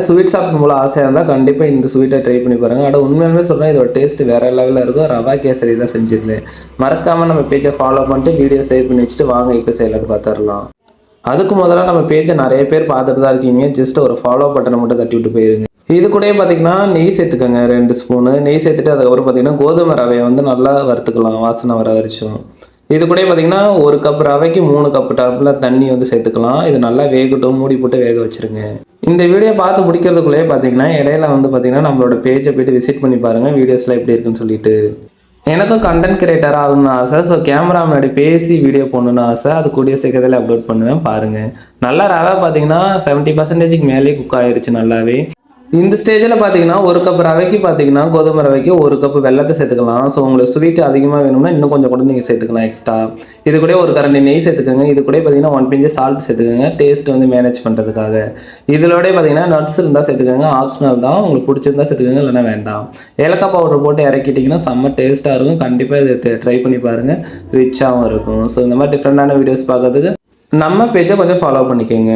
Sweet சாப்பிடும் போல ஆசையாக இருந்தால் கண்டிப்பாக இந்த ஸ்வீட்டை ட்ரை பண்ணி பாருங்கள். உண்மையாலுமே சொல்கிறேன், இதோட டேஸ்ட் வேறு லெவலில் இருக்கும். ரவா கேசரி தான் செஞ்சுருந்தேன். மறக்காமல் நம்ம பேஜை ஃபாலோ பண்ணிட்டு வீடியோ சேவ் பண்ணி வச்சுட்டு வாங்க இப்போ செய்யலான்னு பார்த்துடலாம். அதுக்கு முதல்ல நம்ம பேஜை நிறைய பேர் பார்த்துட்டு தான் இருக்கீங்க. ஜஸ்ட் ஒரு ஃபாலோ பட்டனை மட்டும் தட்டி விட்டு போயிருங்க. இது கூட பார்த்தீங்கன்னா நெய் சேர்த்துக்கோங்க, 2 ஸ்பூனு நெய் சேர்த்துட்டு அதுக்கப்புறம் பார்த்தீங்கன்னா கோதுமை ரவையை வந்து நல்லா வறுத்துக்கலாம் வாசனை வர வரைக்கும். இது கூட பார்த்தீங்கன்னா 1 கப் ரவைக்கு 3 கப் டம்ளர் தண்ணி வந்து சேர்த்துக்கலாம். இது நல்லா வேகட்டும், மூடி போட்டு வேக வச்சுருங்க. இந்த வீடியோ பார்த்து முடிக்கிறதுக்குள்ளேயே பார்த்தீங்கன்னா இடையில வந்து பார்த்தீங்கன்னா நம்மளோட பேஜை போய்ட்டு விசிட் பண்ணி பாருங்கள், வீடியோஸ்லாம் எப்படி இருக்குன்னு சொல்லிட்டு. எனக்கும் கண்டென்ட் கிரியேட்டர் ஆகணும்னு ஆசை. ஸோ கேமரா முன்னாடி பேசி வீடியோ போடணுன்னு ஆசை. அது கூடிய சீக்கிரத்தில் அப்லோட் பண்ணுவேன் பாருங்கள். நல்லா ரவை பார்த்தீங்கன்னா 70% மேலே குக் ஆகிருச்சு நல்லாவே. இந்த ஸ்டேஜில் பார்த்தீங்கன்னா 1 கப் ரவைக்கு பார்த்தீங்கன்னா கோதுமை ரவைக்கு 1 கப் வெல்லத்தை சேர்த்துக்கலாம். ஸோ உங்களுக்கு ஸ்வீட் அதிகமாக வேணும்னா இன்னும் கொஞ்சம் கூட நீங்கள் சேர்த்துக்கலாம் எக்ஸ்ட்ரா. இது கூட 1 கரண்டி நெய் சேர்த்துக்கோங்க. இது கூட பார்த்தீங்கன்னா 1 பிஞ்ச் சால்ட் சேர்த்துக்கோங்க, டேஸ்ட் வந்து மேனேஜ் பண்ணுறதுக்காக. இதோட பார்த்தீங்கன்னா நட்ஸ் இருந்தால் சேர்த்துக்கோங்க, ஆப்ஷனல் தான். உங்களுக்கு பிடிச்சிருந்தா சேர்த்துக்கோங்க, இல்லைனா வேண்டாம். ஏலக்காய் பவுடர் போட்டு இறக்கிட்டிங்கன்னா செம்ம டேஸ்ட்டாக இருக்கும். கண்டிப்பாக இதை ட்ரை பண்ணி பாருங்கள், ரிச்சாகவும் இருக்கும். ஸோ இந்த மாதிரி டிஃப்ரெண்டான வீடியோஸ் பார்க்கறதுக்கு நம்ம பேஜை கொஞ்சம் ஃபாலோ பண்ணிக்கோங்க.